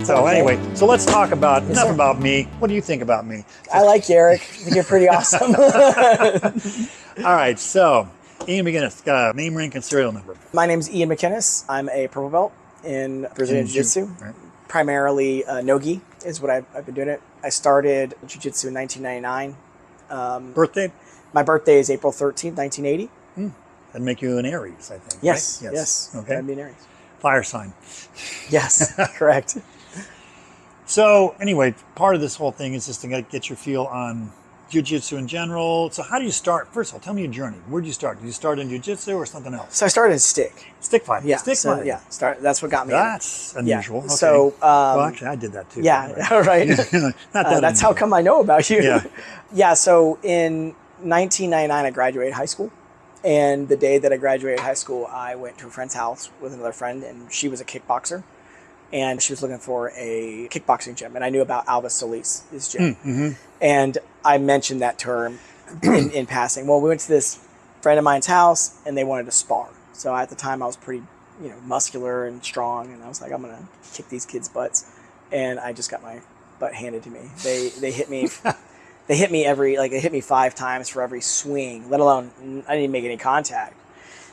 So anyway, so let's talk about, enough about me. What do you think about me? I like you, Eric. I think you're pretty awesome. All right, so Ian MacInnes, name, rank, and serial number. My name's Ian MacInnes. I'm a purple belt in Brazilian Jiu-Jitsu. Right. Primarily no-gi is what I've been doing it. I started Jiu-Jitsu in 1999. Birthday? My birthday is April 13th, 1980. That'd make you an Aries, I think. Yes, right? yes. Okay. That'd be an Aries. Fire sign. Yes, correct. So anyway, part of this whole thing is just to get your feel on Jiu-Jitsu in general. So how do you start? First of all, tell me your journey. Where did you start? Did you start in Jiu-Jitsu or something else? So I started in stick. Stick fighting. Yeah, Stick fighting. Yeah, that's what got me. That's unusual. Yeah. Okay. So, well, actually, I did that too. Yeah, anyway. right. Not that that's how come I know about you. Yeah. Yeah. So in 1999, I graduated high school. And the day that I graduated high school, I went to a friend's house with another friend, and she was a kickboxer. And she was looking for a kickboxing gym. And I knew about Alvis Solis' gym. Mm-hmm. And I mentioned that to her in passing. Well, we went to this friend of mine's house, and they wanted to spar. So at the time, I was pretty, muscular and strong. And I was like, I'm going to kick these kids' butts. And I just got my butt handed to me. They hit me. They hit me 5 times for every swing, let alone I didn't make any contact.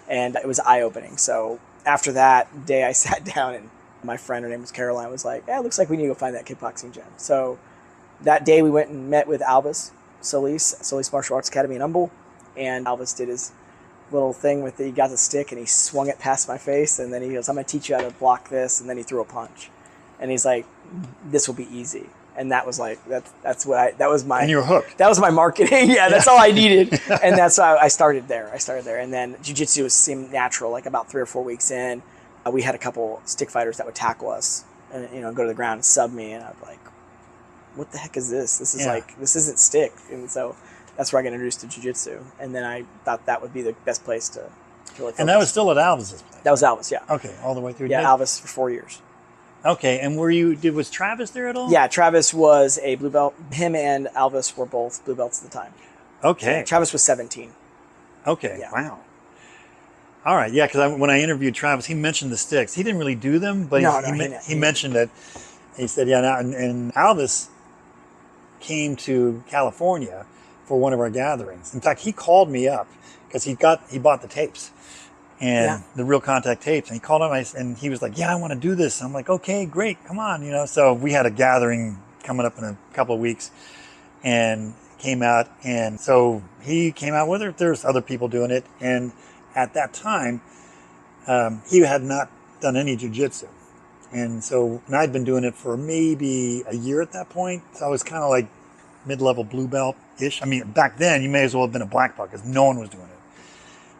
And it was eye-opening. So after that day, I sat down, and my friend, her name was Caroline, was like, it looks like we need to go find that kickboxing gym. So that day we went and met with Alvis Solis Martial Arts Academy in Humble. And Alvis did his little thing with it. He got the stick and he swung it past my face. And then he goes, I'm going to teach you how to block this. And then he threw a punch. And he's like, this will be easy. And that was like, that was my... And you were hooked. That was my marketing. Yeah, that's all I needed. And that's why I started there. And then jiu-jitsu seemed natural. Like about 3 or 4 weeks in, we had a couple stick fighters that would tackle us and, go to the ground and sub me. And I'd be like, what the heck is this? This is this isn't stick. And so that's where I got introduced to jiu-jitsu. And then I thought that would be the best place to really focus. And that was still at Alvis's place? That was Alvis, yeah. Okay, all the way through? Yeah, Alvis for 4 years. Okay, and was Travis there at all? Yeah, Travis was a blue belt. Him and Alvis were both blue belts at the time. Okay. Yeah, Travis was 17. Okay, yeah. Wow. All right, yeah, because when I interviewed Travis, he mentioned the sticks. He didn't really do them, but he mentioned it. He said, yeah, and Alvis came to California for one of our gatherings. In fact, he called me up because he bought the tapes. And the Real Contact tapes. And he called him and he was like, yeah, I want to do this. I'm like, okay, great, come on, So we had a gathering coming up in a couple of weeks and came out. And so he came out with it. There's other people doing it. And at that time, he had not done any jiu-jitsu. And so and I'd been doing it for maybe a year at that point. So I was kind of like mid-level blue belt-ish. I mean, back then, you may as well have been a black belt because no one was doing it.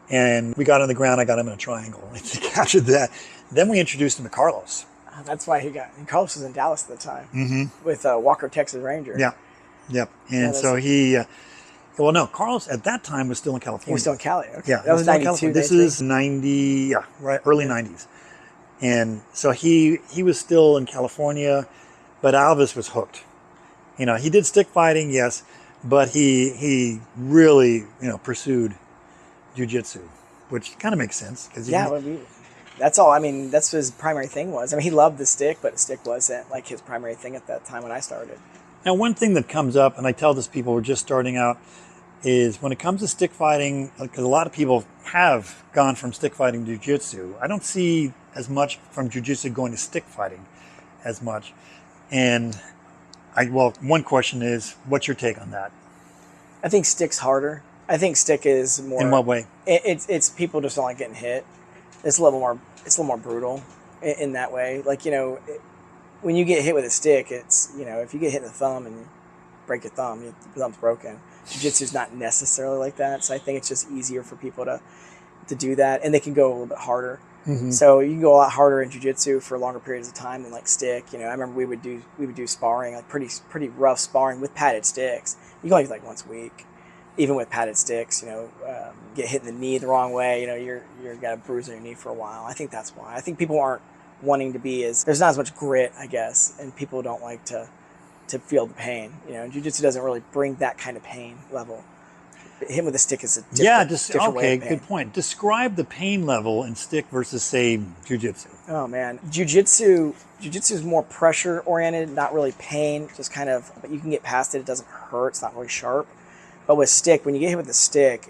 And we got on the ground. I got him in a triangle. He captured that. Then we introduced him to Carlos. That's why Carlos was in Dallas at the time with Walker, Texas Ranger. Yeah. Yep. And so Carlos at that time was still in California. He was still in Cali. Okay. Yeah. That was 92. This is 90, early 90s. And so he was still in California, but Alvis was hooked. He did stick fighting, yes, but he really, pursued jiu-jitsu, which kind of makes sense. That's all. I mean, that's what his primary thing was. I mean, he loved the stick, but the stick wasn't like his primary thing at that time when I started. Now, one thing that comes up, and I tell this people who are just starting out, is when it comes to stick fighting, because a lot of people have gone from stick fighting to jiu-jitsu. I don't see as much from jiu-jitsu going to stick fighting as much. And one question is, what's your take on that? I think stick's harder. I think stick is more. In what way? It's people just don't like getting hit. It's a little more brutal in that way. Like, when you get hit with a stick, it's, if you get hit in the thumb and you break your thumb, your thumb's broken. Jiu-jitsu is not necessarily like that. So I think it's just easier for people to do that, and they can go a little bit harder. Mm-hmm. So you can go a lot harder in jiu-jitsu for longer periods of time than like stick. I remember we would do sparring, like pretty rough sparring with padded sticks. You go like once a week. Even with padded sticks, get hit in the knee the wrong way, you're got a bruise on your knee for a while. I think that's why. I think people aren't wanting to be there's not as much grit, I guess, and people don't like to feel the pain. Jiu-jitsu doesn't really bring that kind of pain level. hitting with a stick is a different way of pain. Good point. Describe the pain level in stick versus, say, jiu-jitsu. Oh man, jiu-jitsu is more pressure oriented, not really pain, just kind of, but you can get past it. It doesn't hurt. It's not really sharp. But with stick, when you get hit with a stick,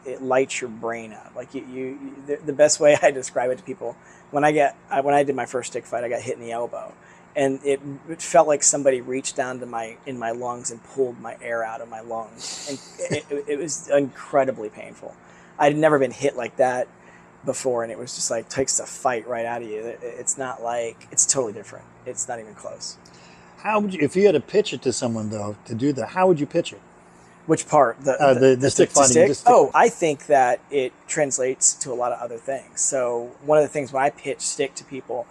it lights your brain up. Like the best way I describe it to people, when I did my first stick fight, I got hit in the elbow, and it felt like somebody reached down to in my lungs and pulled my air out of my lungs, and it was incredibly painful. I'd never been hit like that before, and it was just like takes the fight right out of you. It's not like, it's totally different. It's not even close. How would you, if you had to pitch it to someone though, to do that, how would you pitch it? Which part? The stick fighting? Oh, I think that it translates to a lot of other things. So one of the things when I pitch stick to people,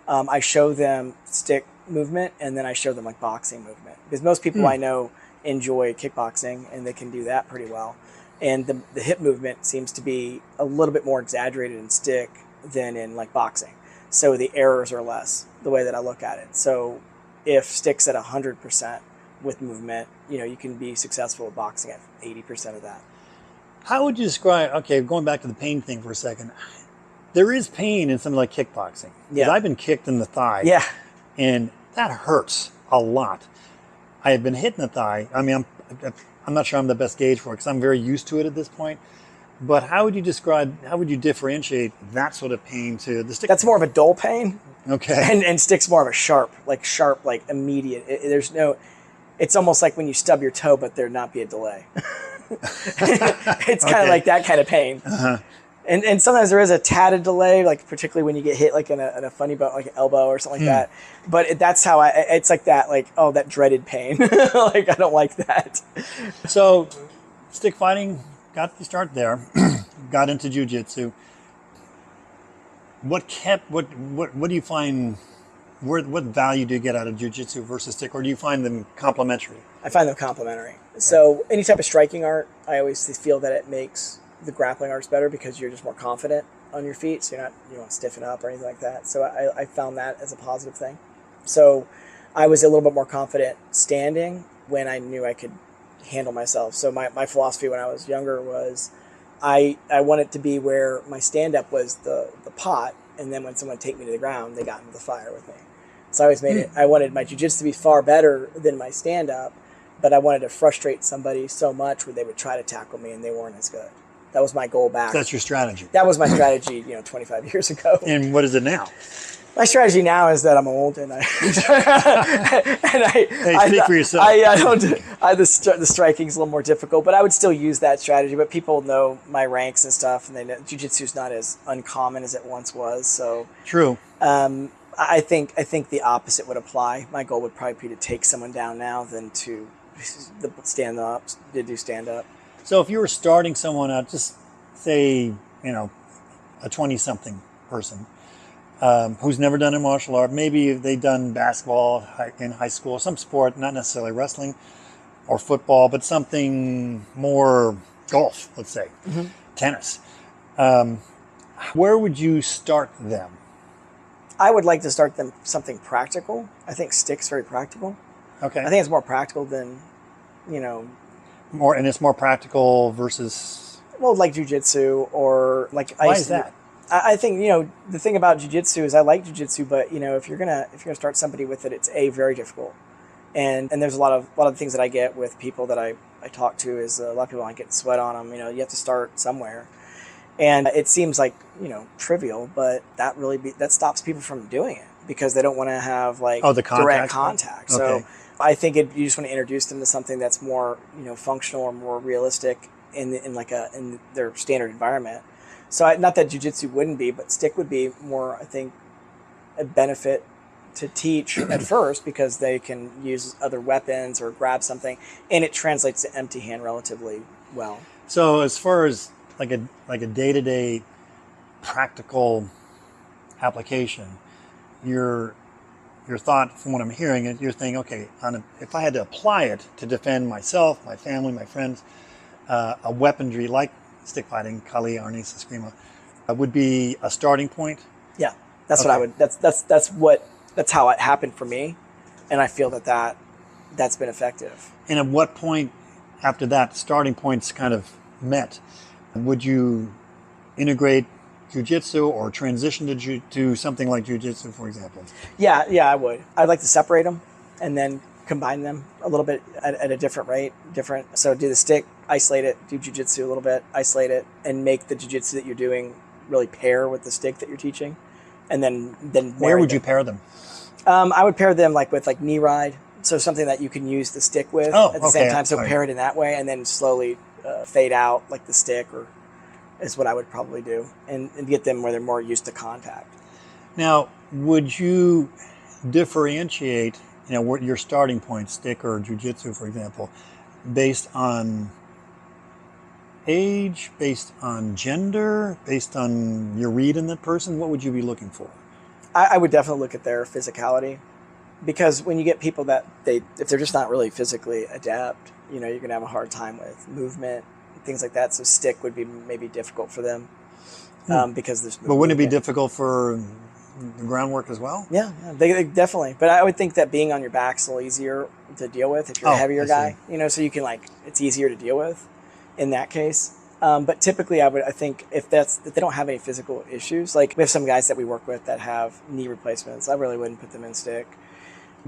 I show them stick movement, and then I show them like boxing movement, because most people I know enjoy kickboxing and they can do that pretty well. And the hip movement seems to be a little bit more exaggerated in stick than in like boxing. So the errors are less, the way that I look at it. So if stick's at 100% with movement, you can be successful at boxing at 80% of that. How would you describe, okay, going back to the pain thing for a second, there is pain in something like kickboxing. Yeah. I've been kicked in the thigh. Yeah. And that hurts a lot. I have been hit in the thigh. I mean, I'm not sure I'm the best gauge for it because I'm very used to it at this point. But how would you differentiate that sort of pain to the stick? That's more of a dull pain. Okay. And stick's more of a sharp, like immediate. It's almost like when you stub your toe, but there not be a delay. It's kind of like that kind of pain. Uh-huh. And sometimes there is a tatted delay, like particularly when you get hit like in a funny bone, like an elbow or something like that. But that's how it's like that, like, oh, that dreaded pain. Like, I don't like that. So stick fighting, got to start there, got into jiu-jitsu. What do you find, what value do you get out of jiu-jitsu versus stick, or do you find them complementary? I find them complementary. Right. So any type of striking art, I always feel that it makes the grappling arts better because you're just more confident on your feet, so you don't stiffen up or anything like that. So I found that as a positive thing. So I was a little bit more confident standing when I knew I could handle myself. So my philosophy when I was younger was I wanted to be where my stand-up was the pot, and then when someone take me to the ground, they got into the fire with me. So I always made it, I wanted my jiu-jitsu to be far better than my stand-up, but I wanted to frustrate somebody so much where they would try to tackle me and they weren't as good. That was my goal back. That's your strategy. That was my strategy, 25 years ago. And what is it now? My strategy now is that I'm old and Hey, speak for yourself. The striking's a little more difficult, but I would still use that strategy. But people know my ranks and stuff, and they know jiu-jitsu's not as uncommon as it once was. So true. I think the opposite would apply. My goal would probably be to take someone down now than to stand up. So if you were starting someone out, just say, a 20-something person who's never done a martial art, maybe they've done basketball in high school, some sport, not necessarily wrestling or football, but something more golf, let's say, tennis. Where would you start them? I would like to start them something practical. I think stick's very practical. Okay. I think it's more practical than, More, and it's more practical versus... Well, like jiu-jitsu or like... Why is that? I think, the thing about jiu-jitsu is I like jiu-jitsu, but, if you're gonna start somebody with it, it's very difficult. And there's a lot of things that I get with people that I talk to is a lot of people aren't getting sweat on them. You have to start somewhere. And it seems like, trivial, but that stops people from doing it because they don't want to have direct contact. Okay. So I think you just want to introduce them to something that's more, functional or more realistic in their standard environment. So not that jiu-jitsu wouldn't be, but stick would be more, I think, a benefit to teach at first because they can use other weapons or grab something, and it translates to empty hand relatively well. So as far as like a day-to-day practical application, your thought from what I'm hearing is you're thinking, okay, if I had to apply it to defend myself, my family, my friends, a weaponry like stick fighting, Kali, Arnis, Eskrima, would be a starting point. Yeah, that's what I would. That's how it happened for me, and I feel that's been effective. And at what point after that starting point's kind of met, would you integrate jiu-jitsu or transition to something like jiu-jitsu, for example? Yeah, I would. I'd like to separate them and then combine them a little bit at a different rate. So do the stick, isolate it, do jiu-jitsu a little bit, isolate it, and make the jiu-jitsu that you're doing really pair with the stick that you're teaching. And then where would you pair them? I would pair them with knee ride. So something that you can use the stick with at the same time. So pair it in that way and then slowly fade out like the stick is what I would probably do and get them where they're more used to contact. Now, would you differentiate, what your starting point, stick or jiu-jitsu, for example, based on age, based on gender, based on your read in that person? What would you be looking for? I would definitely look at their physicality, because when you get people that if they're just not really physically adept, you're going to have a hard time with movement, things like that. So stick would be maybe difficult for them because there's. But wouldn't it be difficult for the groundwork as well? Yeah, they definitely. But I would think that being on your back's a little easier to deal with if you're a heavier guy. So you can it's easier to deal with in that case. But typically, I think if they don't have any physical issues, like we have some guys that we work with that have knee replacements, I really wouldn't put them in stick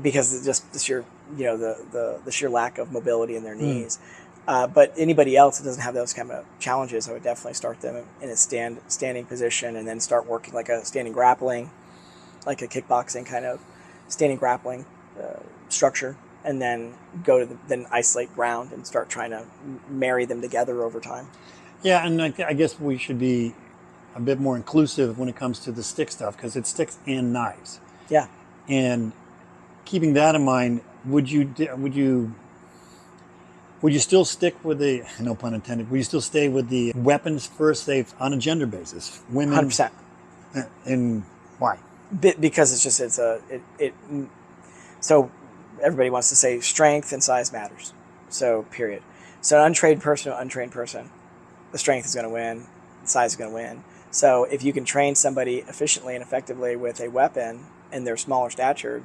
because it's just the sheer the sheer lack of mobility in their knees. But anybody else that doesn't have those kind of challenges, I would definitely start them in a standing position and then start working like a standing grappling, like a kickboxing kind of standing grappling structure, and then then isolate ground and start trying to marry them together over time. Yeah, and I guess we should be a bit more inclusive when it comes to the stick stuff because it's sticks and knives. Yeah. And keeping that in mind, would you still stick with the, no pun intended, would you still stay with the weapons first, say, on a gender basis? Women? 100%. And why? Because so everybody wants to say strength and size matters. So period. So an untrained person, the strength is going to win, the size is going to win. So if you can train somebody efficiently and effectively with a weapon and they're smaller statured,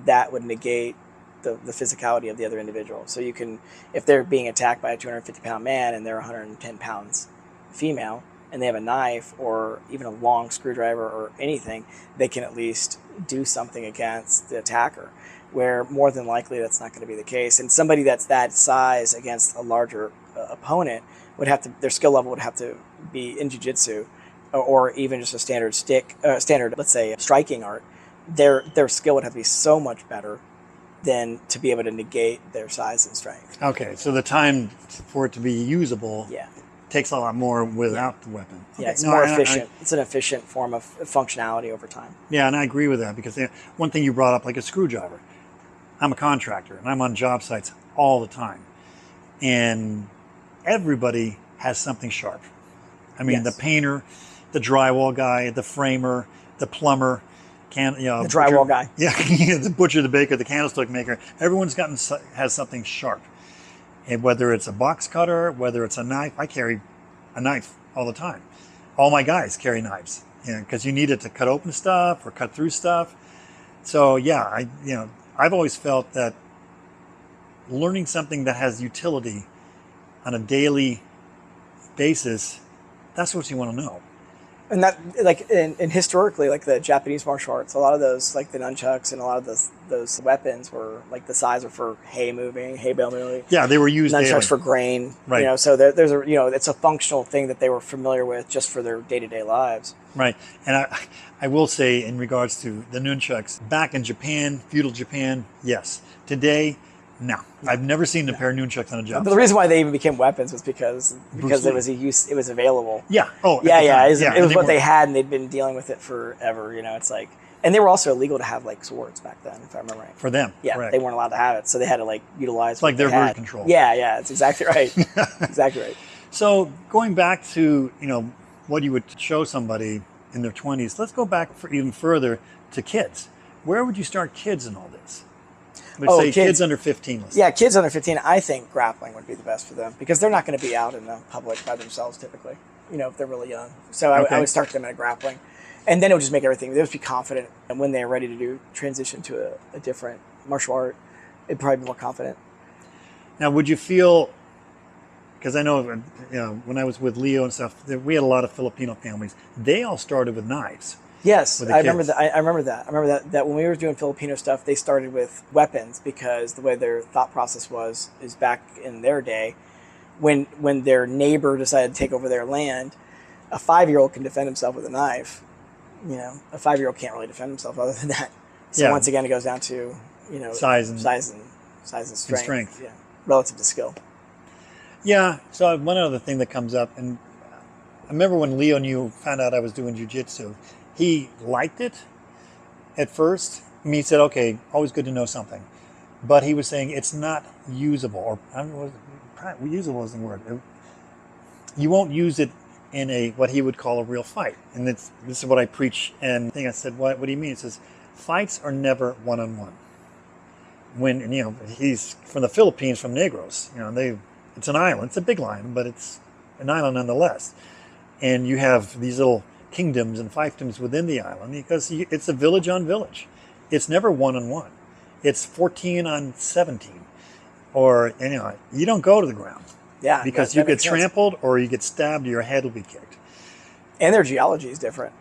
that would negate the physicality of the other individual. So you can, if they're being attacked by a 250-pound man and they're 110 pounds female and they have a knife or even a long screwdriver or anything, they can at least do something against the attacker, where more than likely that's not going to be the case. And somebody that's that size against a larger opponent would have to, their skill level would have to be in jiu-jitsu or even just a standard let's say striking art. Their skill would have to be so much better than to be able to negate their size and strength. Okay, so the time for it to be usable takes a lot more without the weapon. Okay. Yeah, it's more efficient. It's an efficient form of functionality over time. Yeah, and I agree with that because one thing you brought up, like a screwdriver. I'm a contractor and I'm on job sites all the time. And everybody has something sharp. I mean, the painter, the drywall guy, the framer, the plumber, the drywall guy. Yeah, the butcher, the baker, the candlestick maker. Everyone's has something sharp. And whether it's a box cutter, whether it's a knife, I carry a knife all the time. All my guys carry knives, because you need it to cut open stuff or cut through stuff. So yeah, I've always felt that learning something that has utility on a daily basis, that's what you want to know. And that, and historically, the Japanese martial arts, a lot of those, like the nunchucks and a lot of those weapons were the size are for hay bale moving. Yeah, they were used nunchucks daily. For grain. Right. So there's it's a functional thing that they were familiar with just for their day-to-day lives. Right. And I will say in regards to the nunchucks, back in Japan, feudal Japan, yes. Today, no. I've never seen a pair of nunchucks on a job. But the reason why they even became weapons was because it was available. Yeah. Oh. Yeah. It was what they had, and they'd been dealing with it forever. It's and they were also illegal to have swords back then, if I remember right. For them. Yeah. Correct. They weren't allowed to have it, so they had to utilize. It's like their birth control. Yeah. It's exactly right. Exactly right. So going back to what you would show somebody in their 20s, let's go back even further to kids. Where would you start kids in all this? Let's say kids under 15. Yeah, kids under 15, I think grappling would be the best for them because they're not going to be out in the public by themselves typically, if they're really young. So I would start them at grappling. And then it would just make everything, they would be confident. And when they're ready to transition to a different martial art, they'd probably be more confident. Now, would you feel because I know, when I was with Leo and stuff, we had a lot of Filipino families. They all started with knives. Yes, I remember that. I remember that when we were doing Filipino stuff, they started with weapons because the way their thought process is back in their day, when their neighbor decided to take over their land, a 5-year-old can defend himself with a knife. A 5-year-old can't really defend himself other than that. So once again, it goes down to size and strength. Yeah, relative to skill. Yeah. So one other thing that comes up, and I remember when Leo found out I was doing jiu-jitsu, he liked it at first. He said, "Okay, always good to know something," but he was saying it's not usable, or I don't know, usable isn't the word. You won't use it in what he would call a real fight, and this is what I preach. And I said, "What do you mean?" He says, "Fights are never one-on-one." When he's from the Philippines, from Negros, it's an island. It's a big island, but it's an island nonetheless. And you have these little kingdoms and fiefdoms within the island because it's a village on village. It's never one-on-one. It's 14 on 17, or you don't go to the ground. Yeah, because you get trampled or you get stabbed, or your head will be kicked. And their geology is different.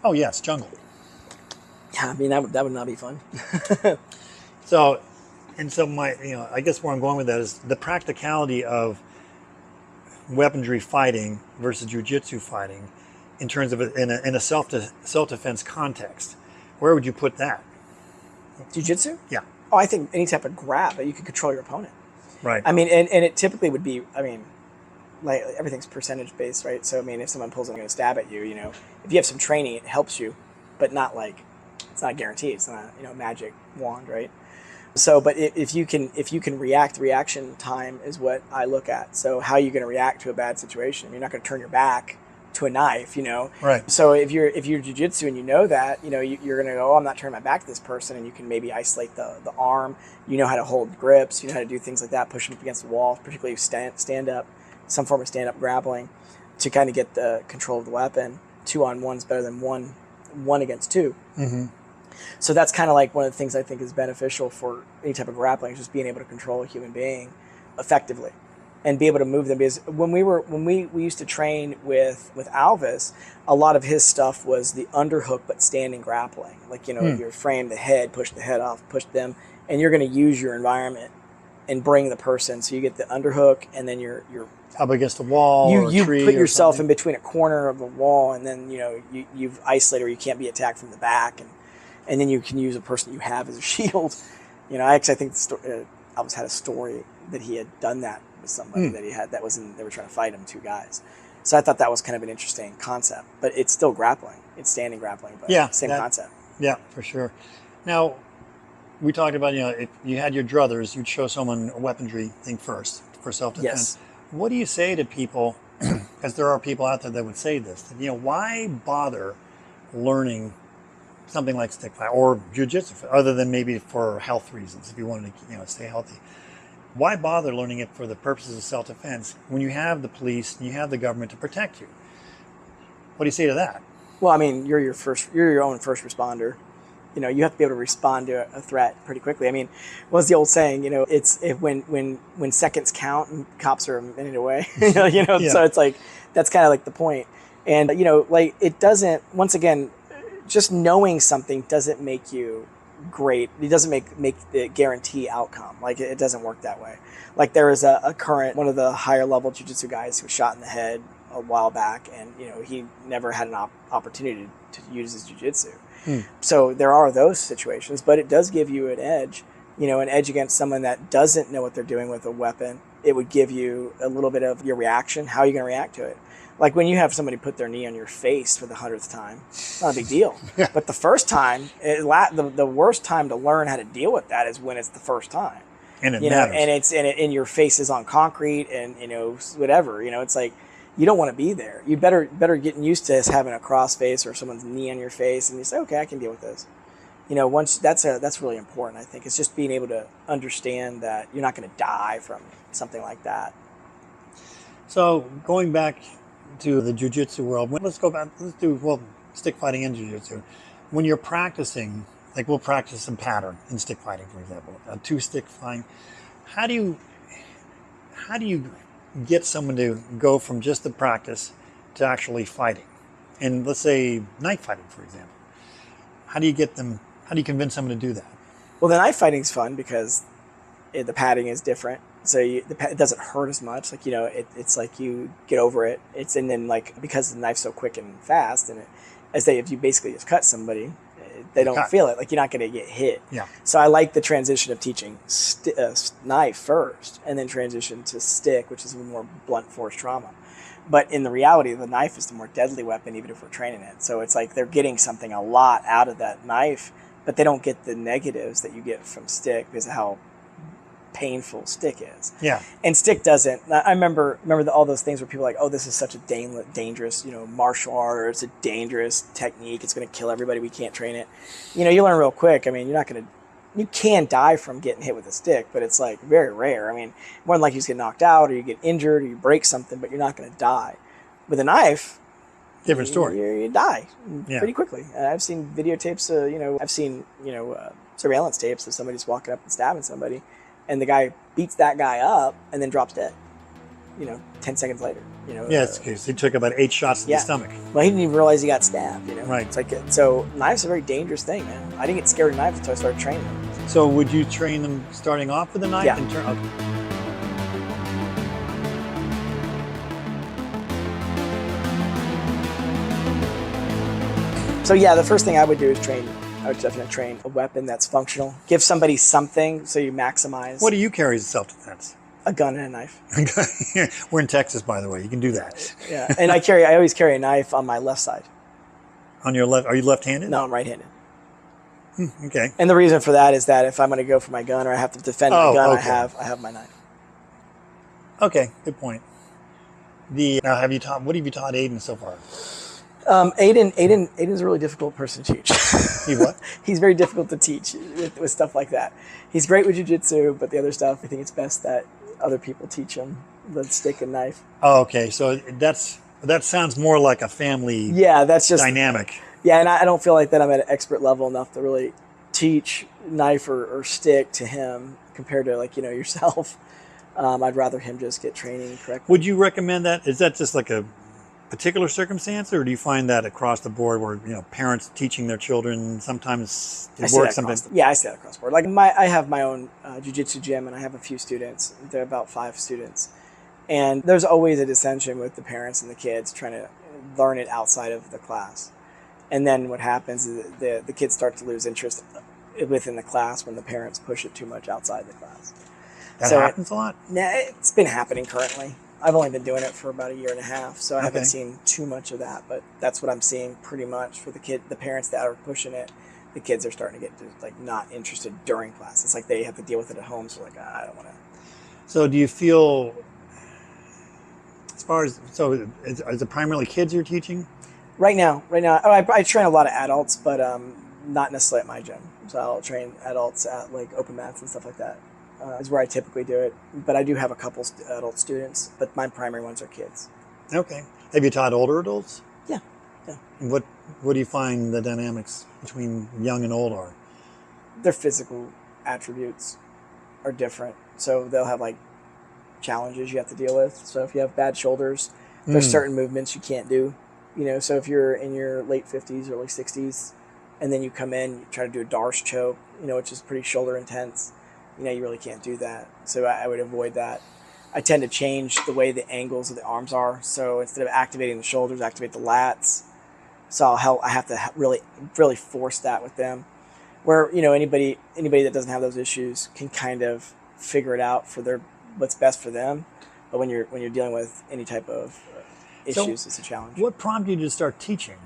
Oh yes, jungle. Yeah, I mean that would not be fun. So my I guess where I'm going with that is the practicality of weaponry fighting versus jiu-jitsu fighting, in terms of in a self-defense context. Where would you put that? Jiu-jitsu? Yeah. Oh, I think any type of grab that you can control your opponent. Right. I mean, and it typically would be, like everything's percentage based, right? So, if someone pulls and going to stab at you, if you have some training, it helps you, but not it's not guaranteed. It's not a magic wand, right? So, but if you can react, reaction time is what I look at. So how are you going to react to a bad situation? You're not going to turn your back to a knife, Right. So if you're jiu-jitsu and that, you're going to go, oh, I'm not turning my back to this person, and you can maybe isolate the arm. You know how to hold grips. You know how to do things like that, push them up against the wall, particularly stand up, some form of stand-up grappling, to kind of get the control of the weapon. 2-on-1 is better than one against 2. Mm-hmm. So that's kind of like one of the things I think is beneficial for any type of grappling, is just being able to control a human being effectively and be able to move them. Because when we used to train with Alvis, a lot of his stuff was the underhook but standing grappling. Like, your frame, the head, push the head off, push them, and you're going to use your environment and bring the person. So you get the underhook, and then you're up against the wall. You tree put yourself something in between a corner of the wall, and then you've isolated, or you can't be attacked from the back, and then you can use a person you have as a shield. I think Alvis had a story that he had done that with somebody that he had, they were trying to fight him, 2 guys. So I thought that was kind of an interesting concept, but it's still grappling. It's standing grappling, but same concept. Yeah, for sure. Now, we talked about, if you had your druthers, you'd show someone a weaponry thing first for self-defense. Yes. What do you say to people, because there are people out there that would say this, that, why bother learning something like stick fight or jiu-jitsu, other than maybe for health reasons, if you wanted to stay healthy? Why bother learning it for the purposes of self-defense when you have the police and you have the government to protect you? What do you say to that? Well, you're your own first responder. You have to be able to respond to a threat pretty quickly. What's the old saying? When seconds count and cops are a minute away. Yeah. So it's like that's kind of like the point. And it doesn't. Once again, just knowing something doesn't make you great. It doesn't make the guarantee outcome. It doesn't work that way. There was a current, one of the higher level jiu-jitsu guys who was shot in the head a while back, and he never had an opportunity to use his jiu-jitsu. So there are those situations, but it does give you an edge against someone that doesn't know what they're doing with a weapon. It would give you a little bit of your reaction. How are you going to react to it? Like when you have somebody put their knee on your face for the 100th time, it's not a big deal. Yeah. But the first time, the worst time to learn how to deal with that is when it's the first time. And it matters. And your face is on concrete, and whatever. It's like you don't want to be there. You better getting used to having a cross face or someone's knee on your face, and you say, okay, I can deal with this. Once that's really important. I think it's just being able to understand that you're not going to die from something like that. So going back to the jiu-jitsu world, let's do stick fighting and jiu-jitsu. When you're practicing, we'll practice some pattern in stick fighting, for example, 2-stick fighting. How do you get someone to go from just the practice to actually fighting? And let's say knife fighting, for example. How do you convince someone to do that? Well, the knife fighting's fun because the padding is different. So it doesn't hurt as much. Like, it's like you get over it. And then like, because the knife's so quick and fast, and if you basically just cut somebody, they don't feel it. Like, you're not going to get hit. Yeah. So I like the transition of teaching knife first, and then transition to stick, which is a more blunt force trauma. But in the reality, the knife is the more deadly weapon, even if we're training it. So it's like they're getting something a lot out of that knife, but they don't get the negatives that you get from stick because of how painful stick is. Yeah. And stick doesn't. I remember all those things where people are like, oh, this is such a dangerous, martial art, or it's a dangerous technique. It's going to kill everybody. We can't train it. You learn real quick. I mean, you can die from getting hit with a stick, but it's like very rare. I mean, more than likely you just get knocked out or you get injured or you break something, but you're not going to die. With a knife, different story. You die pretty quickly. I've seen videotapes. I've seen surveillance tapes of somebody just walking up and stabbing somebody, and the guy beats that guy up and then drops dead. 10 seconds later. Yeah, it's because he took about 8 shots to the stomach. Well, he didn't even realize he got stabbed. Right. It's like, so knives are a very dangerous thing, man. I didn't get scared of knives until I started training them. So would you train them starting off with a knife? Yeah. So yeah, the first thing I would do is I would definitely train a weapon that's functional. Give somebody something so you maximize. What do you carry as self-defense? A gun and a knife. We're in Texas, by the way. You can do that. Yeah, and I always carry a knife on my left side. On your left? Are you left-handed? No, I'm right-handed. Okay. And the reason for that is that if I'm going to go for my gun or I have to defend my gun, okay. I have my knife. Okay, good point. Now, what have you taught Aiden so far? Aiden's a really difficult person to teach. He what? He's very difficult to teach with stuff like that. He's great with jiu-jitsu, but the other stuff, I think it's best that other people teach him the stick and knife. Oh, okay. So that sounds more like a family that's just dynamic. Yeah, and I don't feel like that I'm at an expert level enough to really teach knife or stick to him compared to yourself. I'd rather him just get training correctly. Would you recommend that? Is that just like a particular circumstance, or do you find that across the board where parents teaching their children sometimes it works? Sometimes I see that across the board. Like I have my own jiu-jitsu gym, and I have a few students. There are about 5 students, and there's always a dissension with the parents and the kids trying to learn it outside of the class. And then what happens is the kids start to lose interest within the class when the parents push it too much outside the class. That happens a lot? Yeah, it's been happening currently. I've only been doing it for about 1.5 years, so I haven't seen too much of that. But that's what I'm seeing pretty much for the parents that are pushing it. The kids are starting to get not interested during class. It's like they have to deal with it at home, so I don't want to. So do you feel, is it primarily kids you're teaching? Right now, I train a lot of adults, but not necessarily at my gym. So I'll train adults at like open mats and stuff like that. Is where I typically do it. But I do have a couple adult students, but my primary ones are kids. Okay. Have you taught older adults? Yeah. And what do you find the dynamics between young and old are? Their physical attributes are different. So they'll have like challenges you have to deal with. So if you have bad shoulders, there's certain movements you can't do. So if you're in your late 50s, early 60s, and then you come in, you try to do a Darce choke, which is pretty shoulder intense, you really can't do that. So I would avoid that. I tend to change the way the angles of the arms are. So instead of activating the shoulders, activate the lats. So I have to really, really force that with them. Where, anybody that doesn't have those issues can kind of figure it out for what's best for them. But when you're dealing with any type of issues, it's a challenge. What prompted you to start teaching?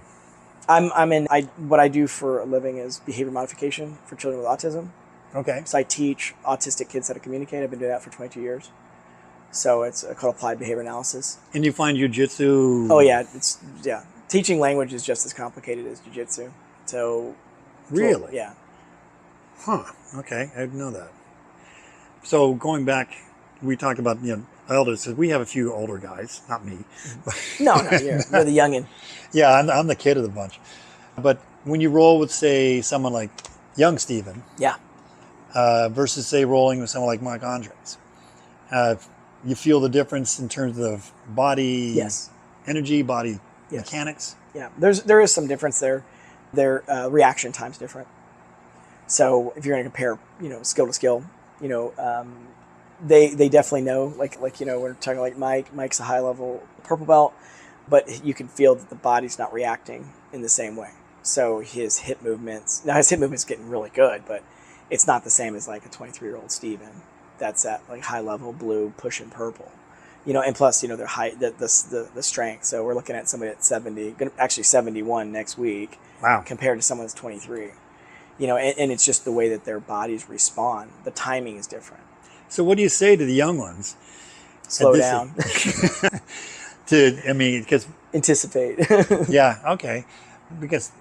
What I do for a living is behavior modification for children with autism. Okay. So I teach autistic kids how to communicate. I've been doing that for 22 years. So it's called applied behavior analysis. And you find jiu-jitsu? Oh yeah, teaching language is just as complicated as jiu-jitsu. So really? Yeah. Huh. Okay, I didn't know that. So going back, we talked about elders. We have a few older guys, not me. No, you're the youngin. Yeah, I'm the kid of the bunch. But when you roll with, say, someone like young Steven, yeah, versus say rolling with someone like MacInnes, you feel the difference in terms of body Yes. energy, body Yes. mechanics? Yeah, there is some difference there. Their reaction time's different. So if you're going to compare, skill to skill, they definitely know. Like we're talking like Mike. Mike's a high level purple belt, but you can feel that the body's not reacting in the same way. So his hip movements getting really good, but it's not the same as like a 23-year-old Steven that's at like high level blue pushing purple. And plus, their height, the strength. So we're looking at somebody at 70, actually 71 next week. Wow. Compared to someone that's 23. And it's just the way that their bodies respond. The timing is different. So what do you say to the young ones? Slow down. Because anticipate. Yeah, okay. Because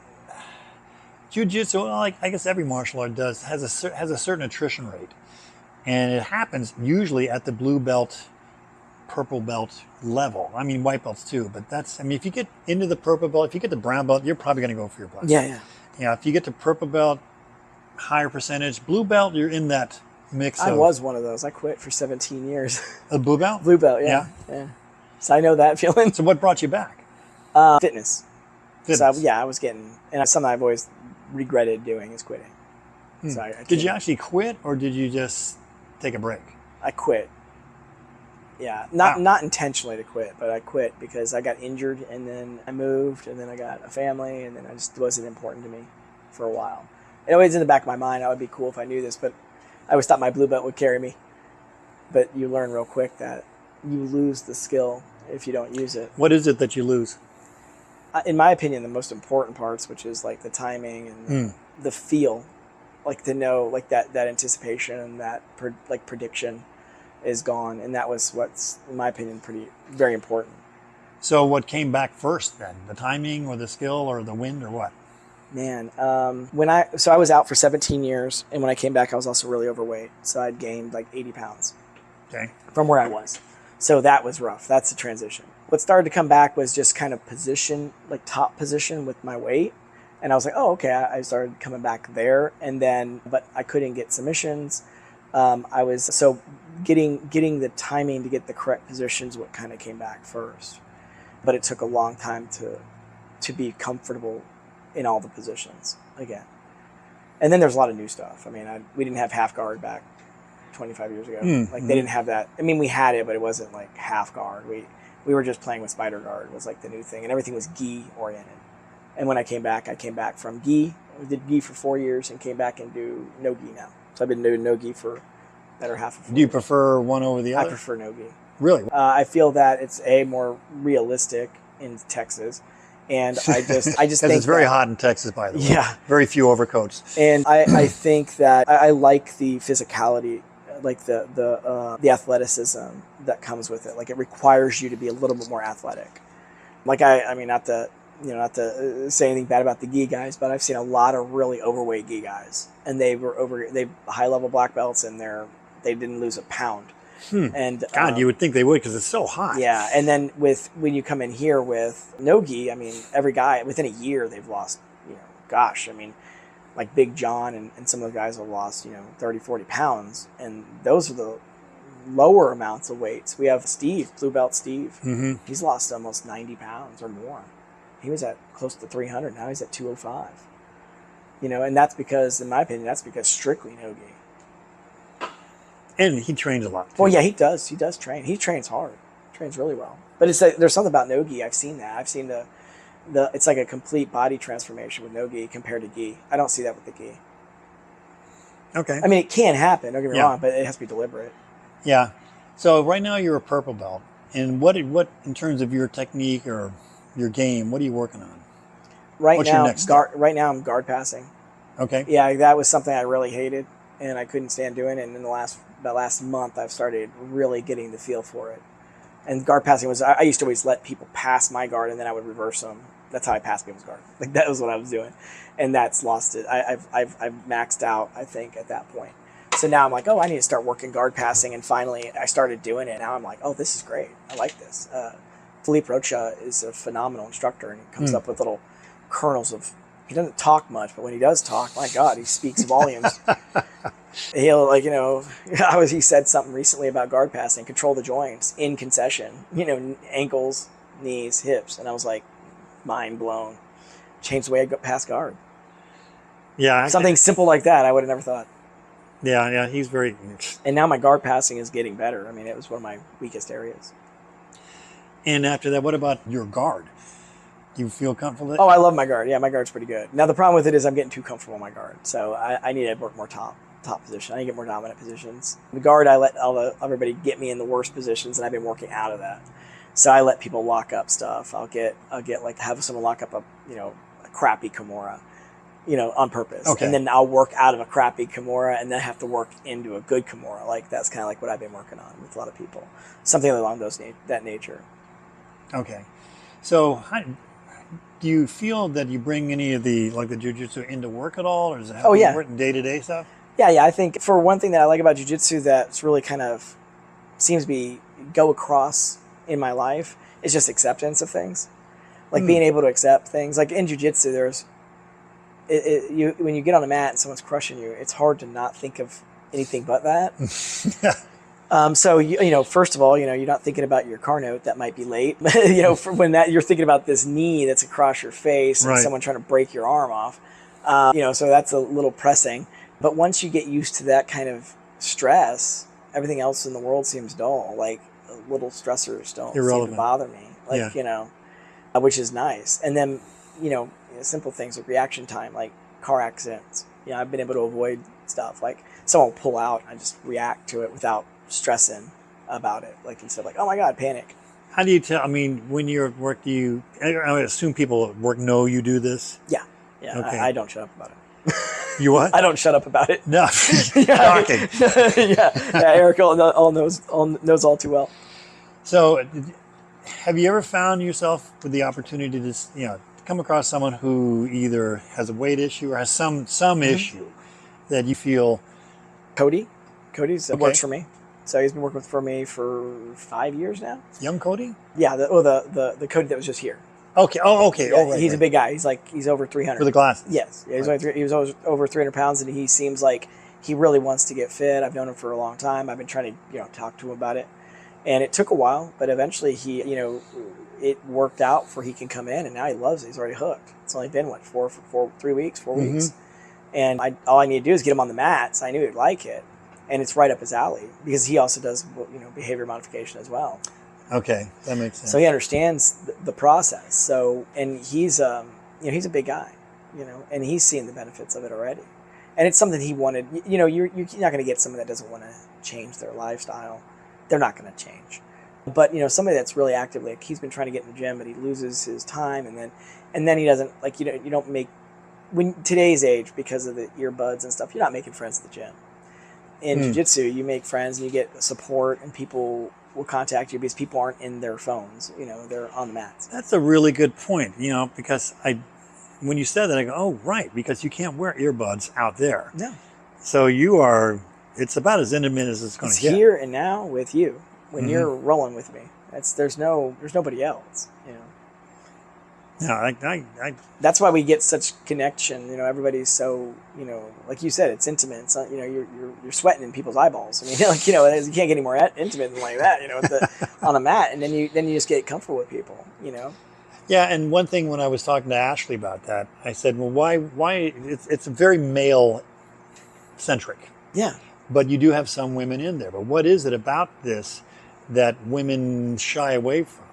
jiu-jitsu, like I guess every martial art does, has a certain attrition rate. And it happens usually at the blue belt, purple belt level. I mean, white belts too, but if you get into the purple belt, if you get the brown belt, you're probably going to go for your black. Yeah. Yeah, if you get to purple belt, higher percentage. Blue belt, you're in that mix. I was one of those. I quit for 17 years. A blue belt? Blue belt, yeah. So I know that feeling. So what brought you back? Fitness. So I was getting, and something I've always regretted doing is quitting. So I did you actually quit, or did you just take a break? I quit. Yeah, not intentionally to quit, but I quit because I got injured, and then I moved, and then I got a family, and then I just wasn't important to me for a while. It always in the back of my mind, I would be cool if I knew this, but I always thought my blue belt would carry me. But you learn real quick that you lose the skill if you don't use it. What is it that you lose? In my opinion, the most important parts, which is like the timing and the feel, like to know, like that anticipation and that prediction is gone, and that was what's, in my opinion, very important. So what came back first then? The timing or the skill or the wind or what? Man, I was out for 17 years, and when I came back, I was also really overweight. So I'd gained like 80 pounds from where I was. So that was rough. That's a transition. What started to come back was just kind of position, like top position with my weight. And I was like, oh, okay. I started coming back there, but I couldn't get submissions. Getting the timing to get the correct positions what kind of came back first, but it took a long time to be comfortable in all the positions again. And then there's a lot of new stuff. I mean, we didn't have half guard back 25 years ago. They didn't have that. I mean, we had it, but it wasn't like half guard. We were just playing with spider guard was like the new thing, and everything was gi oriented. And when I came back from gi. I did gi for 4 years and came back and do no gi now. So I've been doing no gi for better half of 4 years. Do you prefer one over the other? I prefer no gi. Really? I feel that it's more realistic in Texas, and I just think it's very hot in Texas, by the way. Yeah, very few overcoats. And I think that I like the physicality, like the athleticism that comes with it. Like it requires you to be a little bit more athletic. Like I mean, not to say anything bad about the gi guys, but I've seen a lot of really overweight gi guys, and they high level black belts, and they didn't lose a pound. And God, you would think they would because it's so hot. Yeah, and then when you come in here with no gi, I mean, every guy within a year they've lost. Like Big John and some of the guys have lost 30, 40 pounds, and those are the lower amounts of weights. We have Steve, blue belt Steve. Mm-hmm. He's lost almost 90 pounds or more. He was at close to 300. Now he's at 205. And that's because, in my opinion, strictly no gi. And he trains a lot too. Well, yeah, he does. He does train. He trains hard. Trains really well. But it's like, there's something about no gi. I've seen that. I've seen it's like a complete body transformation with no gi compared to gi. I don't see that with the gi. Okay. I mean, it can happen. Don't get me wrong, but it has to be deliberate. Yeah. So right now you're a purple belt, and what in terms of your technique or your game, what are you working on? What's your next step? Right now I'm guard passing. Okay. Yeah, that was something I really hated, and I couldn't stand doing it. And in the last month, I've started really getting the feel for it. And guard passing was, I used to always let people pass my guard, and then I would reverse them. That's how I passed people's guard. Like that was what I was doing, and that's lost it. I've maxed out, I think, at that point. So now I'm like, oh, I need to start working guard passing, and finally I started doing it. Now I'm like, oh, this is great. I like this. Philippe Rocha is a phenomenal instructor, and he comes up with little kernels of. He doesn't talk much, but when he does talk, my God, he speaks volumes. He'll he said something recently about guard passing, control the joints in concession, ankles, knees, hips. And I was like, mind blown. Changed the way I go past guard. Yeah. Something simple like that, I would have never thought. Yeah, he's very... And now my guard passing is getting better. I mean, it was one of my weakest areas. And after that, what about your guard? Do you feel comfortable with it? Oh, I love my guard. Yeah, my guard's pretty good. Now, the problem with it is I'm getting too comfortable in my guard. So I need to work more top position. I need to get more dominant positions. The guard, I let everybody get me in the worst positions, and I've been working out of that. So I let people lock up stuff. I'll get like have someone lock up a crappy Kimura, on purpose. Okay. And then I'll work out of a crappy Kimura and then have to work into a good Kimura. Like that's kind of like what I've been working on with a lot of people. Something along that nature. Okay. So do you feel that you bring any of the jiu-jitsu into work at all, or does it have day-to-day stuff? Yeah. I think for one thing that I like about jiu-jitsu that's really kind of seems to go across in my life is just acceptance of things. Like being able to accept things. Like in jiu-jitsu, when you get on a mat and someone's crushing you, it's hard to not think of anything but that. So first of all, you're not thinking about your car note that might be late. For when you're thinking about this knee that's across your face and someone trying to break your arm off. So that's a little pressing. But once you get used to that kind of stress, everything else in the world seems dull. Like little stressors don't seem to bother me. Which is nice. And then simple things like reaction time, like car accidents. I've been able to avoid stuff like someone will pull out. I just react to it without stressing about it. Like instead of like, oh my God, panic. How do you tell? I mean, when you're at work, I assume people at work know you do this? Yeah. Okay. I don't shut up about it. You what? I don't shut up about it. No. Shocking. Eric knows all too well. So, have you ever found yourself with the opportunity to come across someone who either has a weight issue or has some issue that you feel? Cody's works for me. So he's been working for me for 5 years now. Young Cody? Yeah, the Cody that was just here. Okay. Oh, okay. Yeah, right, he's a big guy. He's over 300. For the glasses. Yes. Yeah, he was over 300 pounds, and he seems like he really wants to get fit. I've known him for a long time. I've been trying to talk to him about it, and it took a while, but eventually he it worked out for he can come in, and now he loves it. He's already hooked. It's only been 4 weeks, and all I need to do is get him on the mat. So I knew he'd like it, and it's right up his alley because he also does behavior modification as well. Okay, that makes sense. So he understands the process. So, and he's he's a big guy, and he's seeing the benefits of it already. And it's something he wanted. You're not going to get someone that doesn't want to change their lifestyle. They're not going to change. But somebody that's really actively, like he's been trying to get in the gym, but he loses his time, and then he doesn't you don't make today's age because of the earbuds and stuff. You're not making friends at the gym. In jiu-jitsu, you make friends and you get support, and people will contact you because people aren't in their phones. They're on the mats. That's a really good point. Because when you said that, I go, oh, right, because you can't wear earbuds out there. No. So it's about as intimate as it's going to get. It's here and now with you when you're rolling with me. There's nobody else. Yeah, that's why we get such connection. Everybody's so like you said, it's intimate. It's not, you're sweating in people's eyeballs. I mean, you can't get any more intimate than like that. On a mat, and then you just get comfortable with people. Yeah, and one thing when I was talking to Ashley about that, I said, well, why? It's very male centric. Yeah. But you do have some women in there. But what is it about this that women shy away from?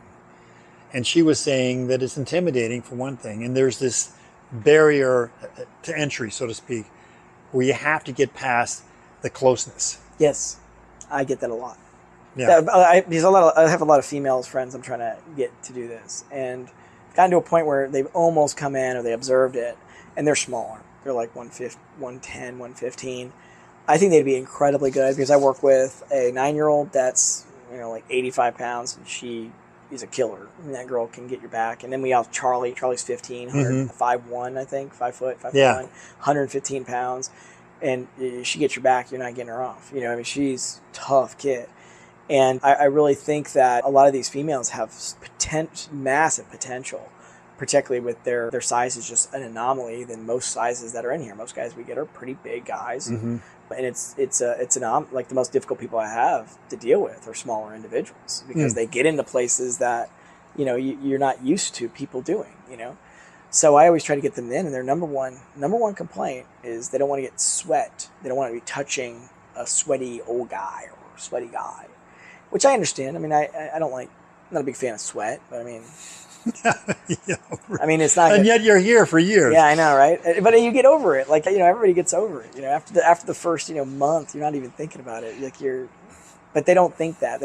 And she was saying that it's intimidating for one thing. And there's this barrier to entry, so to speak, where you have to get past the closeness. Yes, I get that a lot. Yeah. I have a lot of females friends I'm trying to get to do this. And gotten to a point where they've almost come in or they observed it, and they're smaller. They're like 110, 115. I think they'd be incredibly good because I work with a 9-year-old that's like 85 pounds, and she is a killer. And that girl can get your back. And then we have Charlie. Charlie's 15, 5'1", I think, 5 foot, 5'1", 115 pounds. And she gets your back, you're not getting her off. She's a tough kid. And I really think that a lot of these females have massive potential, particularly with their size is just an anomaly than most sizes that are in here. Most guys we get are pretty big guys, and it's like the most difficult people I have to deal with are smaller individuals because they get into places that you're not used to people doing. So I always try to get them in, and their number one complaint is they don't want to get sweat. They don't want to be touching a sweaty old guy or a sweaty guy, which I understand. I mean, I don't like. I'm not a big fan of sweat, but I mean. Yeah, right. I mean, it's not. And yet you're here for years. Yeah, I know, right? But you get over it. Like everybody gets over it. After the first month, you're not even thinking about it. Like but they don't think that.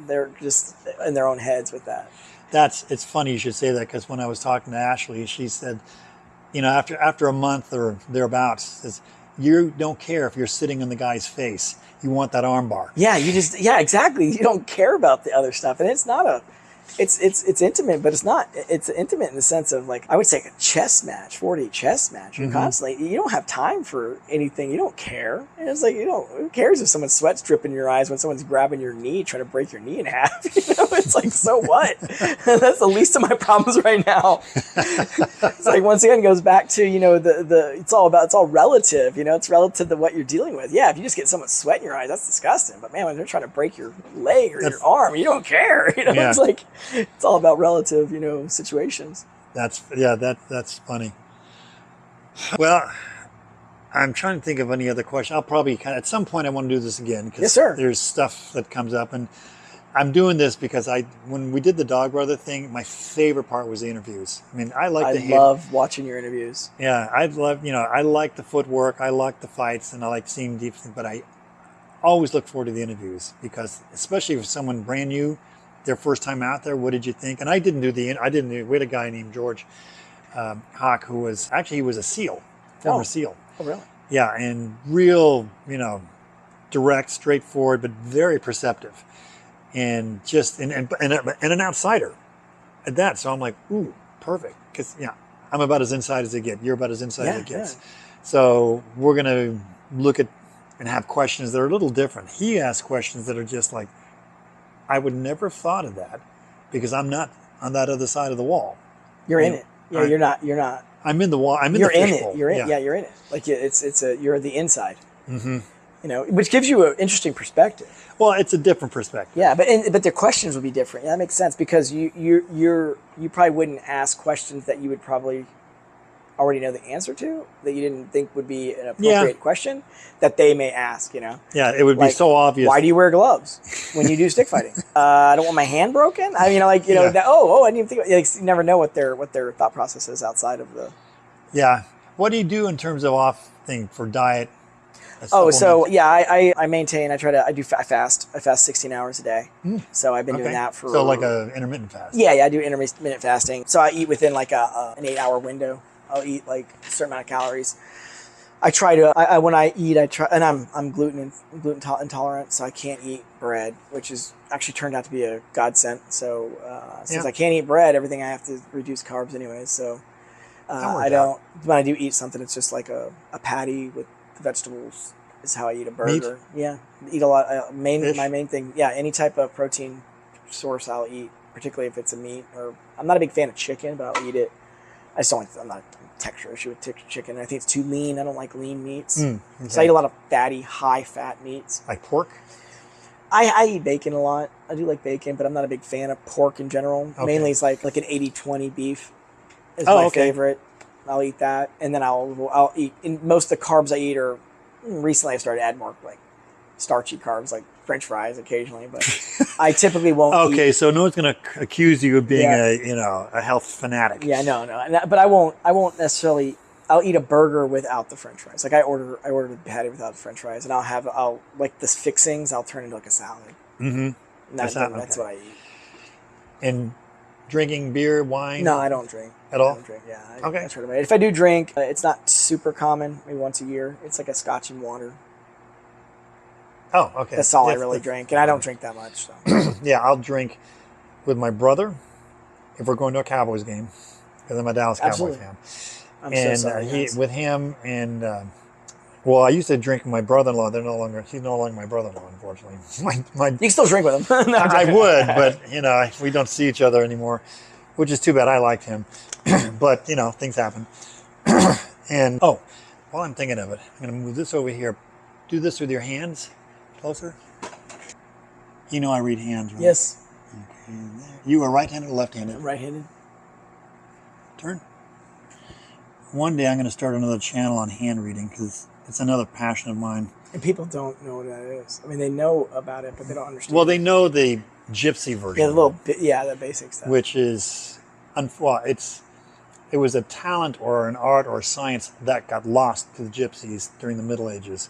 They're just in their own heads with that. It's funny you should say that because when I was talking to Ashley, she said, after a month or thereabouts, says you don't care if you're sitting in the guy's face. You want that arm bar. Yeah, exactly. You don't care about the other stuff, and it's not a. It's intimate, but it's not. It's intimate in the sense of like I would say a chess match, 4-8 chess match. You're constantly. You don't have time for anything. You don't care. And it's like who cares if someone's sweat's dripping in your eyes when someone's grabbing your knee, trying to break your knee in half? It's like so what? That's the least of my problems right now. It's like once again it goes back to it's all relative. It's relative to what you're dealing with. Yeah, if you just get someone's sweat in your eyes, that's disgusting. But man, when they're trying to break your leg or your arm, you don't care. It's like. It's all about relative, situations. That's funny. Well, I'm trying to think of any other question. I'll probably at some point I want to do this again because yes, sir. There's stuff that comes up, and I'm doing this because when we did the Dog Brother thing, my favorite part was the interviews. I mean, I love watching your interviews. Yeah, I like the footwork, I like the fights, and I like seeing deep things. But I always look forward to the interviews because, especially if someone brand new. Their first time out there, what did you think? And we had a guy named George Hawk who was a SEAL, former SEAL. Oh, really? Yeah, and real, direct, straightforward, but very perceptive, and just and an outsider at that. So I'm like, ooh, perfect, because I'm about as inside as it gets. You're about as inside as it gets. Yeah. So we're gonna look at and have questions that are a little different. He asks questions that are just like. I would never have thought of that because I'm not on that other side of the wall. You're in it. Yeah, you're not. I'm in the wall. I'm in the fishbowl. You're in. Yeah, you're in it. Like you're the inside. Mm-hmm. Which gives you an interesting perspective. Well, it's a different perspective. Yeah, but their questions would be different. Yeah, that makes sense because you probably wouldn't ask questions that you would probably already know the answer to that you didn't think would be an appropriate question that they may ask, Yeah, it would be so obvious. Why do you wear gloves when you do stick fighting? I don't want my hand broken. I mean, I didn't even think you never know what their thought process is outside of the. Yeah. What do you do in terms of off thing for diet? I maintain. I fast. I fast 16 hours a day. So I've been doing that for. So like a intermittent fast. Yeah, I do intermittent fasting. So I eat within like an 8-hour window. I'll eat like a certain amount of calories. I try to. When I eat, and I'm gluten intolerant, so I can't eat bread, which has actually turned out to be a godsend. So since I can't eat bread, everything I have to reduce carbs anyways. So I don't. When I do eat something, it's just like a patty with vegetables. Is how I eat a burger. Meat? Yeah, eat a lot. My main thing. Yeah, any type of protein source I'll eat, particularly if it's a meat. Or I'm not a big fan of chicken, but I'll eat it. I just don't like. I'm not a texture issue with chicken. I think it's too lean. I don't like lean meats. Okay. So I eat a lot of fatty, high-fat meats. Like pork? I eat bacon a lot. I do like bacon, but I'm not a big fan of pork in general. Okay. Mainly it's like an 80-20 beef is my favorite. I'll eat that. And then I'll eat, and most of the carbs I eat are, recently I've started to add more like starchy carbs, like French fries occasionally, but I typically won't eat. Okay, so no one's going to accuse you of being a health fanatic. Yeah, no. But I won't necessarily, I'll eat a burger without the French fries. Like I order the patty without the French fries, and I'll like the fixings, I'll turn into like a salad. Mm-hmm. That's what I eat. And drinking beer, wine? No, I don't drink. At all? I don't drink, yeah. I try to, if I do drink, it's not super common, maybe once a year. It's like a scotch and water. Oh, okay. That's all I really drink, and I don't drink that much. So. Yeah, I'll drink with my brother if we're going to a Cowboys game, because I'm a Dallas Cowboys fan. I'm so sorry. With him and I used to drink with my brother-in-law. He's no longer my brother-in-law, unfortunately. You can still drink with him. I would, but we don't see each other anymore. which is too bad. I liked him, but you know, things happen. And oh, while I'm thinking of it, I'm going to move this over here. Do this with your hands closer. You know I read hands, right? Yes. Okay, there. You are right-handed or left-handed? I'm right-handed. Turn. One day I'm going to start another channel on hand reading because it's another passion of mine. And people don't know what that is. I mean, they know about it, but they don't understand. Well, they know the gypsy version. Yeah, the little bit, yeah, the basic stuff. Which is, well, it was a talent or an art or a science that got lost to the gypsies during the Middle Ages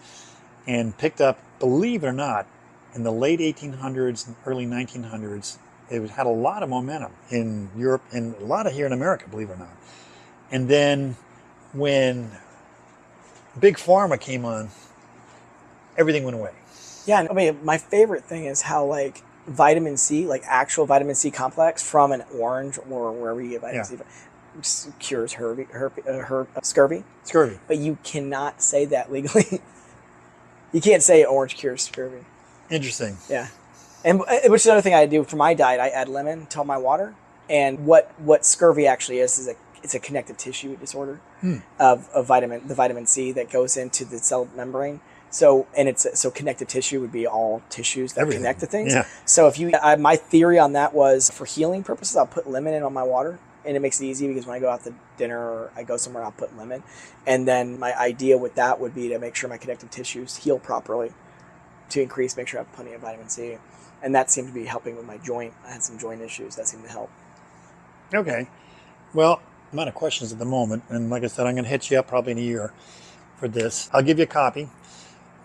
and picked up, believe it or not, in the late 1800s and early 1900s. It had a lot of momentum in Europe and a lot of here in America, believe it or not. And then when Big Pharma came on, everything went away. Yeah, I mean, my favorite thing is how like vitamin C, like actual vitamin C complex from an orange or wherever you get vitamin C, cures scurvy. Scurvy. But you cannot say that legally. You can't say orange cures scurvy. Interesting. Yeah. And which is another thing I do for my diet. I add lemon to my water. And what scurvy actually is it's a connective tissue disorder of the vitamin C that goes into the cell membrane. So connective tissue would be all tissues that connect to things. Yeah. So if my theory on that was for healing purposes, I'll put lemon in on my water, and it makes it easy because when I go out to dinner or I go somewhere, I'll put lemon. And then my idea with that would be to make sure my connective tissues heal properly, make sure I have plenty of vitamin C. And that seemed to be helping with my joint. I had some joint issues that seemed to help. Okay. Well, I'm out of questions at the moment. And like I said, I'm going to hit you up probably in a year for this. I'll give you a copy.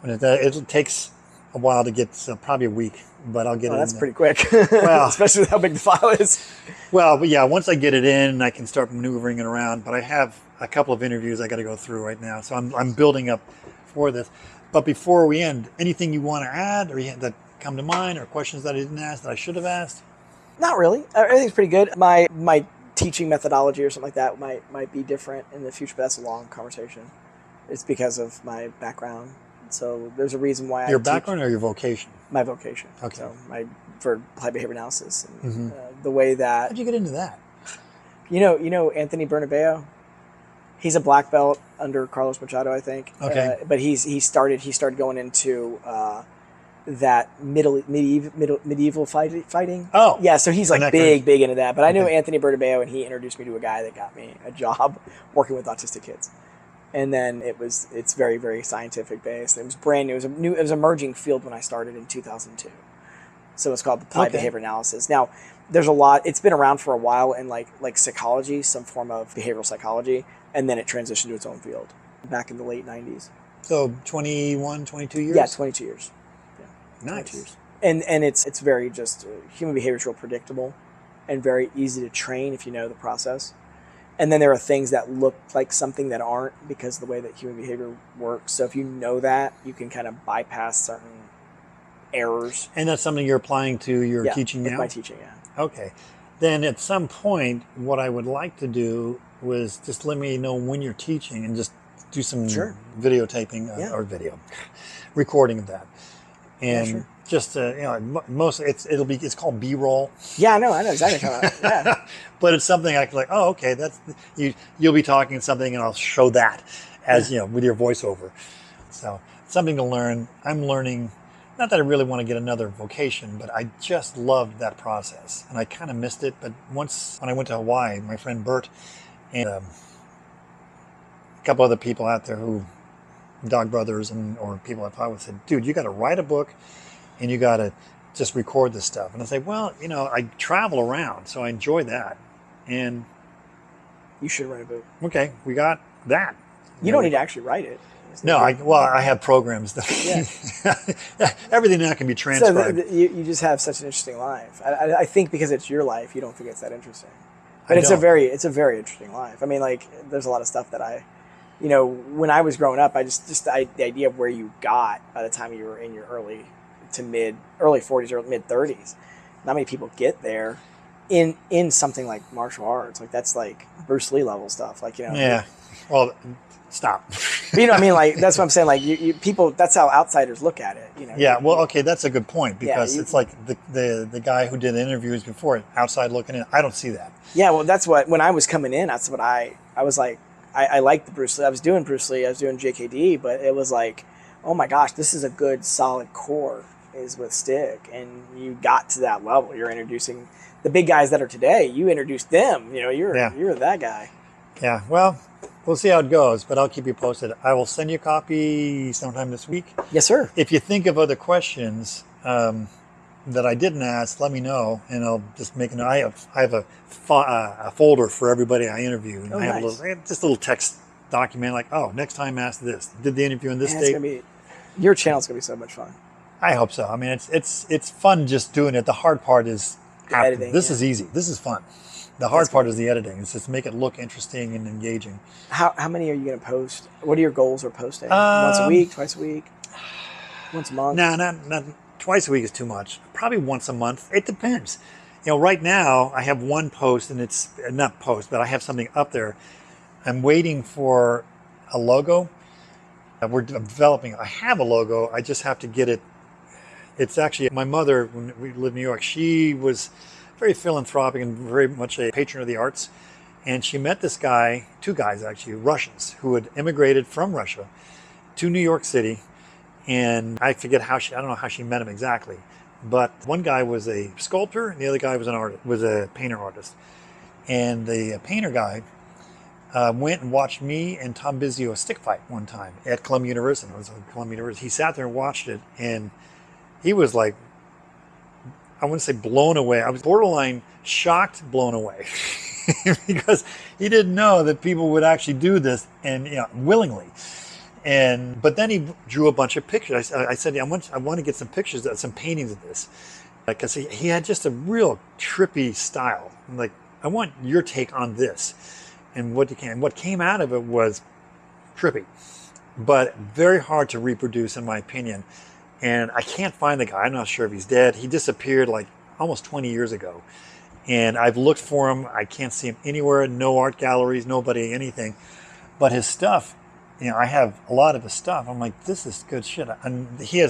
It takes a while to get, probably a week, but I'll get it in. That's pretty quick, well, especially with how big the file is. Well, but yeah, once I get it in, I can start maneuvering it around. But I have a couple of interviews I got to go through right now, so I'm building up for this. But before we end, anything you want to add or that come to mind, or questions that I didn't ask that I should have asked? Not really. Everything's pretty good. My teaching methodology or something like that might be different in the future, but that's a long conversation. It's because of my background. So there's a reason why your background or your vocation? My vocation. Okay. So for applied behavior analysis and the way that. How'd you get into that? You know Anthony Bernabeo. He's a black belt under Carlos Machado, I think. Okay. But he started going into that medieval fighting. Oh. Yeah. So he's like big into that. But I knew Anthony Bernabeo, and he introduced me to a guy that got me a job working with autistic kids. And then it's very, very scientific based. It was brand new. It was an emerging field when I started in 2002. So it's called applied behavior analysis. Now, there's a lot. It's been around for a while in like psychology, some form of behavioral psychology, and then it transitioned to its own field back in the late 90s. So 21, 22 years? Yeah, 22 years. Yeah, nice. 22 years. And it's very just human behavior is real predictable and very easy to train if you know the process. And then there are things that look like something that aren't because of the way that human behavior works. So if you know that, you can kind of bypass certain errors. And that's something you're applying to your teaching now? My teaching, yeah. Okay. Then at some point, what I would like to do was just let me know when you're teaching and just do some videotaping or video recording of that. And just it's called B-roll. Yeah, I know exactly how yeah. But it's something I can like, oh, okay, that's you'll be talking something and I'll show that as with your voiceover. So something to learn. I'm learning, not that I really want to get another vocation, but I just loved that process. And I kind of missed it. But once when I went to Hawaii, my friend Bert and a couple other people out there who Dog Brothers or people I thought with said, dude, you got to write a book and you got to just record this stuff. And I say, well, I travel around, so I enjoy that. And you should write a book. Okay, we got that. You don't need to actually write it. No, I have programs that everything now can be transcribed. So you just have such an interesting life. I think because it's your life, you don't think it's that interesting. But it's a very interesting life. I mean, like, there's a lot of stuff that when I was growing up, I just the idea of where you got by the time you were in your early 40s or mid 30s. Not many people get there in something like martial arts. Like, that's like Bruce Lee level stuff. Like, Yeah. Well, stop. You know what I mean? Like, that's what I'm saying. Like, you people, that's how outsiders look at it. You know. Yeah. Well, okay, that's a good point, because it's like the guy who did the interviews before, outside looking in. I don't see that. Yeah. Well, that's what, when I was coming in, that's what I was like. I liked the Bruce Lee. I was doing Bruce Lee. I was doing JKD, but it was like, oh my gosh, this is a good solid core is with stick, and you got to that level. You're introducing the big guys that are today. You introduced them. You know, you're that guy. Yeah. Well, we'll see how it goes, but I'll keep you posted. I will send you a copy sometime this week. Yes, sir. If you think of other questions that I didn't ask, let me know, and I'll just make I have a folder for everybody I interview, and I have just a little text document like, oh, next time ask this. Did the interview on this date. Your channel's gonna be so much fun. I hope so. I mean, it's fun just doing it. The hard part is editing. This is easy. This is fun. The hard part is the editing. It's just make it look interesting and engaging. How many are you going to post? What are your goals for posting? Once a week, twice a week, once a month? No, not twice a week is too much. Probably once a month. It depends. You know, right now I have one post, and it's not post, but I have something up there. I'm waiting for a logo. We're developing. I have a logo. I just have to get it. It's actually my mother, when we lived in New York, she was very philanthropic and very much a patron of the arts. And she met this guy, two guys actually, Russians, who had immigrated from Russia to New York City. And I forget I don't know how she met him exactly. But one guy was a sculptor, and the other guy was a painter artist. And the painter guy went and watched me and Tom Bizzio stick fight one time at Columbia University. It was at Columbia University. He sat there and watched it, and he was like, I wouldn't say blown away. I was borderline shocked, blown away, because he didn't know that people would actually do this, and willingly. But then he drew a bunch of pictures. I said, I want to get some pictures, some paintings of this, because he had just a real trippy style. I'm like, I want your take on this, and what came out of it was trippy, but very hard to reproduce, in my opinion. And I can't find the guy. I'm not sure if he's dead. He disappeared like almost 20 years ago. And I've looked for him. I can't see him anywhere. No art galleries, nobody, anything. But his stuff, I have a lot of his stuff. I'm like, this is good shit. And he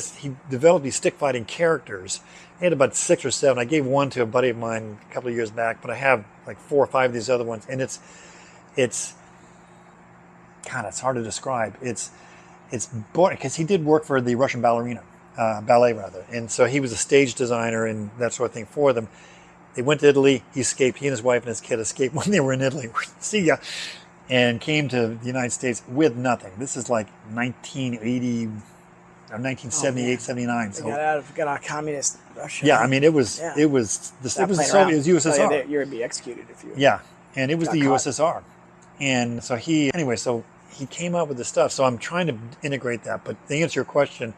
developed these stick fighting characters. He had about 6 or 7. I gave one to a buddy of mine a couple of years back, but I have like 4 or 5 of these other ones. And it's hard to describe. It's boring, because he did work for the Russian ballet, and so he was a stage designer and that sort of thing for them. They went to Italy. He escaped. He and his wife and his kid escaped when they were in Italy. See ya. And came to the United States with nothing. This is like 1980 or 1978, 79. So got out of communist Russia. Yeah, I mean, it was the USSR. So you're gonna be executed if you. Yeah, and it was the USSR, and so he came up with the stuff. So I'm trying to integrate that. But to answer your question,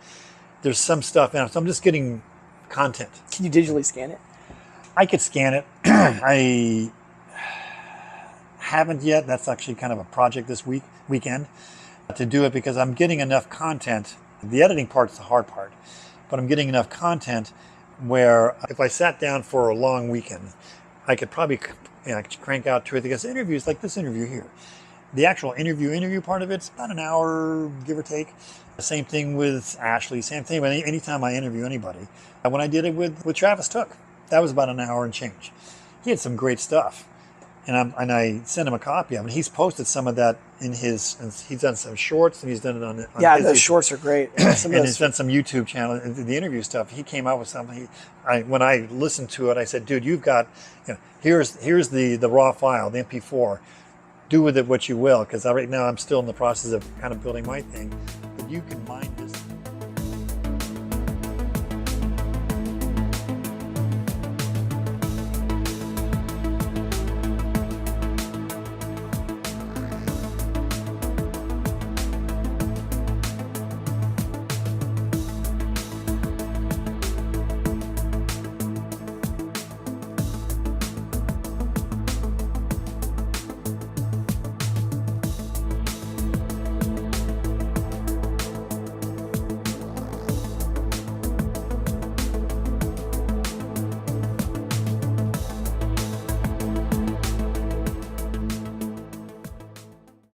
there's some stuff in it. So I'm just getting content. Can you digitally scan it? I could scan it. I haven't yet. That's actually kind of a project this weekend to do it, because I'm getting enough content. The editing part's the hard part, but I'm getting enough content where if I sat down for a long weekend, I could probably crank out 2 or 3 interviews like this interview here. The actual interview part of it's about an hour, give or take. The same thing with Ashley, same thing with anytime I interview anybody. And when I did it with Travis Took, that was about an hour and change. He had some great stuff. And I sent him a copy of it. He's posted some of that he's done some shorts, and he's done it on those YouTube. Shorts are great. He's done some YouTube channel, the interview stuff. He came out with something. When I listened to it, I said, dude, you've got, here's the raw file, the MP4. Do with it what you will, because right now I'm still in the process of kind of building my thing. But you can mine this.